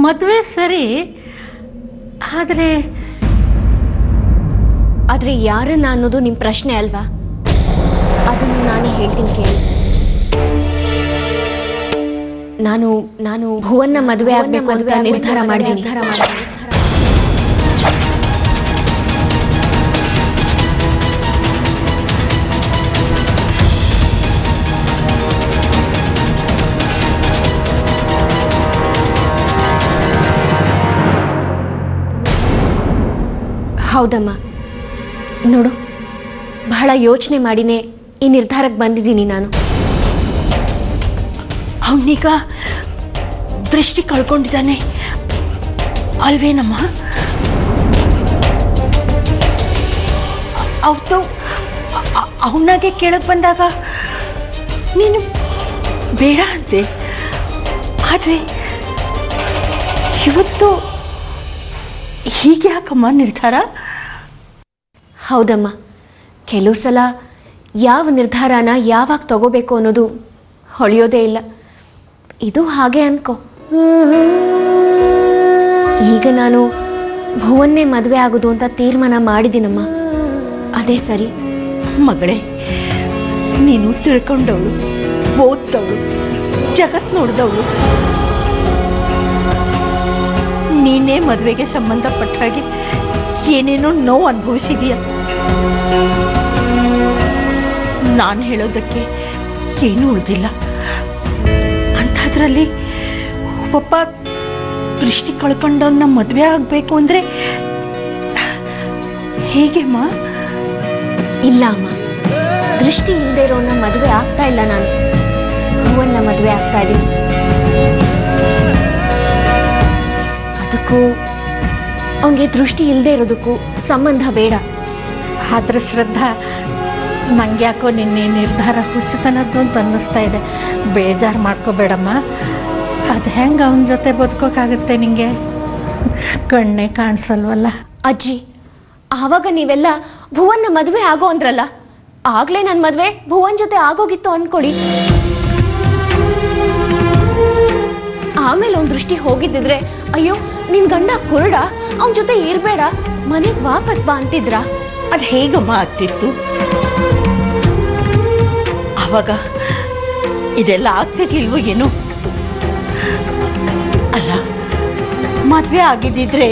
ಮದುವೆ ಸರಿ, ಆದರೆ ಯಾರನ್ನ ಅನ್ನೋದು ನಿಮ್ಮ ಪ್ರಶ್ನೆ ಅಲ್ವಾ? ಅದನ್ನು ನಾನೇ ಹೇಳ್ತೀನಿ ಕೇಳಿ. ನಾನು ಭುವನ್ನ ಮದುವೆ ಆಗಬೇಕು ಅಂತ ನಿರ್ಧಾರ ಮಾಡಿದ್ದೀನಿ. ಹೌದಮ್ಮ, ನೋಡು, ಬಹಳ ಯೋಚನೆ ಮಾಡಿನೇ ಈ ನಿರ್ಧಾರಕ್ಕೆ ಬಂದಿದ್ದೀನಿ ನಾನು. ಅವನೀಗ ದೃಷ್ಟಿ ಕಳ್ಕೊಂಡಿದ್ದಾನೆ ಅಲ್ವೇನಮ್ಮ? ಅವತ್ತು ಅವನಾಗೆ ಕೇಳಕ್ಕೆ ಬಂದಾಗ ನೀನು ಬೇಡ ಅಂತೆ, ಆದರೆ ಇವತ್ತು ಹೀಗೆ ಯಾಕಮ್ಮ ನಿರ್ಧಾರ? ಹೌದಮ್ಮ, ಕೆಲವು ಸಲ ಯಾವ ನಿರ್ಧಾರನ ಯಾವಾಗ ತಗೋಬೇಕು ಅನ್ನೋದು ಹೊಳೆಯೋದೇ ಇಲ್ಲ. ಇದು ಹಾಗೆ ಅನ್ಕೋ. ಈಗ ನಾನು ಭುವನ್ನೇ ಮದುವೆ ಆಗೋದು ಅಂತ ತೀರ್ಮಾನ ಮಾಡಿದ್ದೀನಮ್ಮ. ಅದೇ ಸರಿ. ಮಗಳೇ, ನೀನು ತಿಳ್ಕೊಂಡವಳು, ಓದ್ದವಳು, ಜಗತ್ ನೋಡಿದವಳು. ನೀನೇ ಮದುವೆಗೆ ಸಂಬಂಧಪಟ್ಟ ಹಾಗೆ ಏನೇನೋ ನೋವು ಅನುಭವಿಸಿದೀಯ. ನಾನು ಹೇಳೋದಕ್ಕೆ ಏನೂ ಉಳಿದಿಲ್ಲ. ಅಂಥದ್ರಲ್ಲಿ ಒಬ್ಬ ದೃಷ್ಟಿ ಕಳ್ಕೊಂಡವನ್ನ ಮದುವೆ ಆಗಬೇಕು ಅಂದರೆ ಹೇಗೆಮ್ಮ? ಇಲ್ಲ ಅಮ್ಮ, ದೃಷ್ಟಿ ಇಲ್ಲದೆ ಇರೋನ್ನ ಮದುವೆ ಆಗ್ತಾ ಇಲ್ಲ. ನಾನು ಭುವನ್ನ ಮದುವೆ ಆಗ್ತಾ ಇದ್ದೀನಿ. ಅದಕ್ಕೂ ಅವನಿಗೆ ದೃಷ್ಟಿ ಇಲ್ಲದೆ ಇರೋದಕ್ಕೂ ಸಂಬಂಧ ಬೇಡ. ಆದ್ರೆ ಶ್ರದ್ಧಾ, ನಂಗೆ ಯಾಕೋ ನಿನ್ನೆ ನಿರ್ಧಾರ ಹುಚ್ಚುತನದ್ದು ಅಂತ ಅನ್ನಿಸ್ತಾ ಇದೆ. ಬೇಜಾರು ಮಾಡ್ಕೋಬೇಡಮ್ಮ. ಅದು ಹೆಂಗೆ ಅವನ ಜೊತೆ ಬದುಕೋಕ್ಕಾಗುತ್ತೆ ನಿಂಗೆ? ಕಣ್ಣೇ ಕಾಣಿಸಲ್ವಲ್ಲ. ಅಜ್ಜಿ, ಆವಾಗ ನೀವೆಲ್ಲ ಭುವನ್ನ ಮದುವೆ ಆಗೋ ಅಂದ್ರಲ್ಲ, ಆಗ್ಲೇ ನನ್ನ ಮದುವೆ ಭುವನ್ ಜೊತೆ ಆಗೋಗಿತ್ತು ಅನ್ಕೊಡಿ. ಆಮೇಲೆ ಅವ್ನ ದೃಷ್ಟಿ ಹೋಗಿದ್ದಿದ್ರೆ, ಅಯ್ಯೋ ನಿನ್ ಗಂಡ ಕುರುಡ, ಅವನ ಜೊತೆ ಇರಬೇಡ, ಮನೆಗೆ ವಾಪಸ್ ಬಾ ಅಂತಿದ್ರ? ಅದು ಹೇಗಮ್ಮ ಆಗ್ತಿತ್ತು? ಆವಾಗ ಇದೆಲ್ಲ ಆಗ್ತಿರ್ಲಿಲ್ವೋ ಏನೋ? ಅಲ್ಲ, ಮದುವೆ ಆಗಿದ್ದಿದ್ರೆ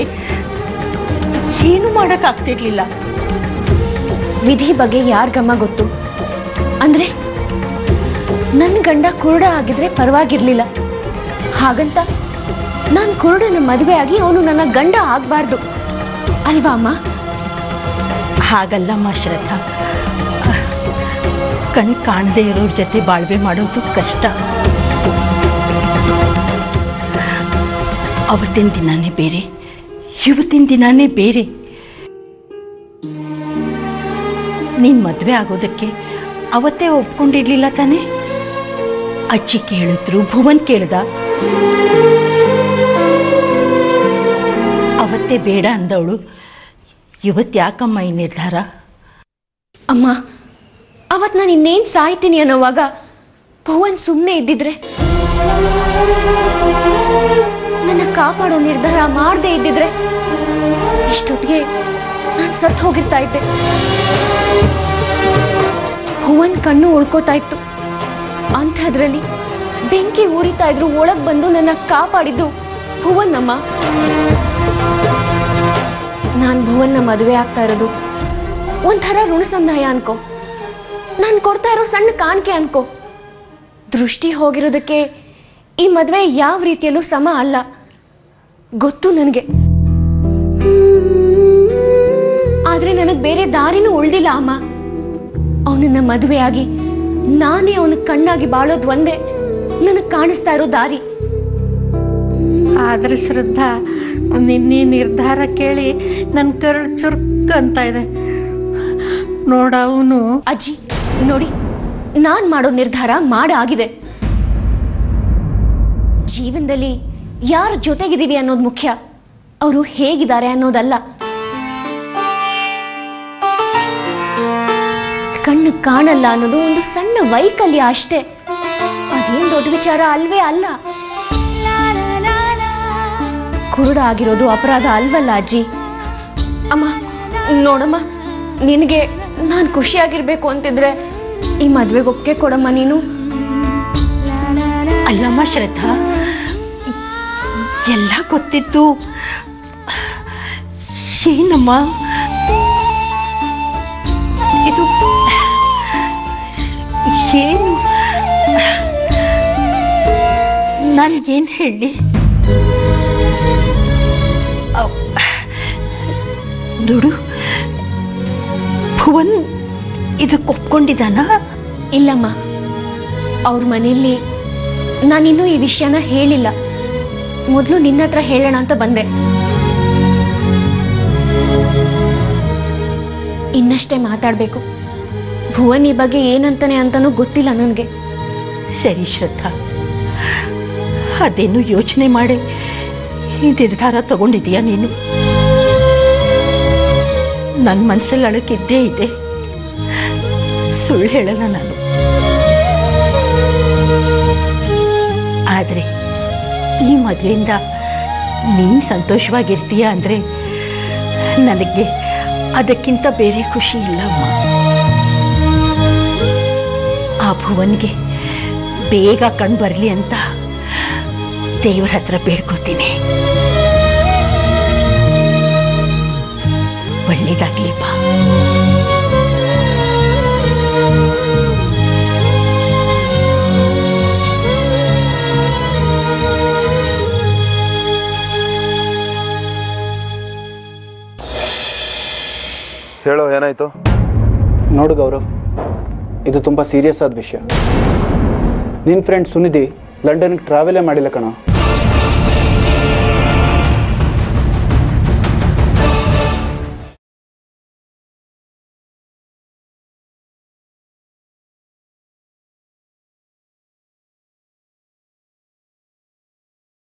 ಏನು ಮಾಡೋಕ್ಕಾಗ್ತಿರ್ಲಿಲ್ಲ. ವಿಧಿ ಬಗ್ಗೆ ಯಾರಿಗಮ್ಮ ಗೊತ್ತು? ಅಂದ್ರೆ ನನ್ನ ಗಂಡ ಕುರುಡ ಆಗಿದ್ರೆ ಪರವಾಗಿರ್ಲಿಲ್ಲ. ಹಾಗಂತ ನಾನು ಕುರುಡನ ಮದುವೆ ಆಗಿ ಅವನು ನನ್ನ ಗಂಡ ಆಗ್ಬಾರ್ದು ಅಲ್ವಾ ಅಮ್ಮ? ಹಾಗಲ್ಲಮ್ಮ ಶ್ರದ್ಧಾ, ಕಣ್ ಕಾಣದೇ ಇರೋರ ಜೊತೆ ಬಾಳ್ವೆ ಮಾಡೋದು ಕಷ್ಟ. ಅವತ್ತಿನ ದಿನಾನೇ ಬೇರೆ, ಇವತ್ತಿನ ದಿನಾನೇ ಬೇರೆ. ನೀನು ಮದುವೆ ಆಗೋದಕ್ಕೆ ಅವತ್ತೇ ಒಪ್ಕೊಂಡಿರ್ಲಿಲ್ಲ ತಾನೇ? ಅಜ್ಜಿ ಕೇಳಿದ್ರು, ಭುವನ್ ಕೇಳ್ದ, ಅವತ್ತೇ ಬೇಡ ಅಂದವಳು. ಇವತ್ತು ಯಾಕಮ್ಮ ಈ ನಿರ್ಧಾರ? ಅಮ್ಮ, ಅವತ್ತು ನಾನು ಇನ್ನೇನು ಸಾಯ್ತೀನಿ ಅನ್ನೋವಾಗ ಭುವನ್ ಸುಮ್ಮನೆ ಇದ್ದಿದ್ರೆ, ನನ್ನ ಕಾಪಾಡೋ ನಿರ್ಧಾರ ಮಾಡದೇ ಇದ್ದಿದ್ರೆ, ಇಷ್ಟೊತ್ತಿಗೆ ನಾನು ಸತ್ತು ಹೋಗಿರ್ತಾ ಇದ್ದೆ. ಭುವನ್ ಕಣ್ಣು ಉಳ್ಕೋತಾ ಇತ್ತು. ಅಂಥದ್ರಲ್ಲಿ ಬೆಂಕಿ ಉರಿತಾ ಇದ್ರು ಒಳಗೆ ಬಂದು ನನ್ನ ಕಾಪಾಡಿದ್ದು ಭುವನ್ ಅಮ್ಮ. ನಾನು ಭುವನ್ನ ಮದುವೆ ಆಗ್ತಾ ಇರೋದು ಒಂಥರ ಋಣಸಂದಾಯ ಅನ್ಕೋ, ನಾನು ಕೊಡ್ತಾ ಇರೋ ಸಣ್ಣ ಕಾಣಿಕೆ ಅನ್ಕೋ. ದೃಷ್ಟಿ ಹೋಗಿರೋದಕ್ಕೆ ಈ ಮದುವೆ ಯಾವ ರೀತಿಯಲ್ಲೂ ಸಮ ಅಲ್ಲ, ಗೊತ್ತು ನನಗೆ. ಆದ್ರೆ ನನಗೆ ಬೇರೆ ದಾರಿನೂ ಉಳ್ದಿಲ್ಲ ಅಮ್ಮ. ಅವನನ್ನ ಮದುವೆಯಾಗಿ ನಾನೇ ಅವನ ಕಣ್ಣಾಗಿ ಬಾಳೋದು ಒಂದೇ ನನಗೆ ಕಾಣಿಸ್ತಾ ಇರೋ ದಾರಿ. ಆದ್ರೆ ಶ್ರದ್ಧಾ, ನಿನ್ನೆ ನಿರ್ಧಾರ ಕೇಳಿ ನನ್ನ ಕರಳು ಚುರುಕ್ ಅಂತ ಇದೆ ನೋಡ. ಅವನು ಅಜ್ಜಿ ನೋಡಿ, ನಾನ್ ಮಾಡೋ ನಿರ್ಧಾರ ಮಾಡಾಗಿದೆ. ಜೀವನದಲ್ಲಿ ಯಾರ ಜೊತೆಗಿದ್ದೀವಿ ಅನ್ನೋದು ಮುಖ್ಯ, ಅವರು ಹೇಗಿದ್ದಾರೆ ಅನ್ನೋದಲ್ಲ. ಕಣ್ಣು ಕಾಣಲ್ಲ ಅನ್ನೋದು ಒಂದು ಸಣ್ಣ ವೈಕಲ್ಯ ಅಷ್ಟೇ, ಅದೇನು ದೊಡ್ಡ ವಿಚಾರ ಅಲ್ವೇ ಅಲ್ಲ. ಕುರುಡ ಆಗಿರೋದು ಅಪರಾಧ ಅಲ್ವಲ್ಲ ಅಜ್ಜಿ. ಅಮ್ಮ ನೋಡಮ್ಮ, ನಿನಗೆ ನಾನು ಖುಷಿಯಾಗಿರ್ಬೇಕು ಅಂತಿದ್ರೆ ಈ ಮದುವೆಗೆ ಒಪ್ಪಿಗೆ ಕೊಡಮ್ಮ ನೀನು. ಅಲ್ಲಮ್ಮ ಶ್ರದ್ಧಾ, ಎಲ್ಲ ಗೊತ್ತಿದ್ದು ಏನಮ್ಮ ಇದು? ಏನು ನಾನು ಏನು ಹೇಳಿ? ನೋಡು, ಭುವನ್ ಇದಕ್ಕೆ ಒಪ್ಕೊಂಡಿದ್ದಾನ? ಇಲ್ಲಮ್ಮ, ಅವ್ರ ಮನೆಯಲ್ಲಿ ನಾನಿನ್ನೂ ಈ ವಿಷಯನ ಹೇಳಿಲ್ಲ. ಮೊದಲು ನಿನ್ನ ಹತ್ರ ಹೇಳೋಣ ಅಂತ ಬಂದೆ. ಇನ್ನಷ್ಟೇ ಮಾತಾಡಬೇಕು. ಭುವನ್ ಈ ಬಗ್ಗೆ ಏನಂತಾನೆ ಅಂತನೂ ಗೊತ್ತಿಲ್ಲ ನನಗೆ. ಸರಿ ಶ್ರದ್ಧಾ, ಅದೇನು ಯೋಚನೆ ಮಾಡಿ ಈ ನಿರ್ಧಾರ ತಗೊಂಡಿದೀಯ ನೀನು? ನನ್ನ ಮನಸ್ಸಲ್ಲಿ ಅಳಕಿದ್ದೇ ಇದೆ, ಸುಳ್ಳು ಹೇಳಲ್ಲ ನಾನು. ಆದರೆ ಈ ಮದುವೆಯಿಂದ ನೀನು ಸಂತೋಷವಾಗಿರ್ತೀಯ ಅಂದರೆ ನನಗೆ ಅದಕ್ಕಿಂತ ಬೇರೆ ಖುಷಿ ಇಲ್ಲಮ್ಮ. ಆ ಭುವನ್ಗೆ ಬೇಗ ಕಣ್ಣು ಬರಲಿ ಅಂತ ದೇವರ ಹತ್ರ ಬೇಡ್ಕೋತೀನಿ. ಒಳ್ಳೇದಾಗ್ಲಿಪ್ಪ. ಹೇಳೋ, ಏನಾಯ್ತು? ನೋಡು ಗೌರವ್, ಇದು ತುಂಬ ಸೀರಿಯಸ್ ಆದ ವಿಷಯ. ನಿನ್ನ ಫ್ರೆಂಡ್ ಸುನಿಧಿ ಲಂಡನ್ಗೆ ಟ್ರಾವೆಲೇ ಮಾಡಿಲ್ಲ ಕಣ.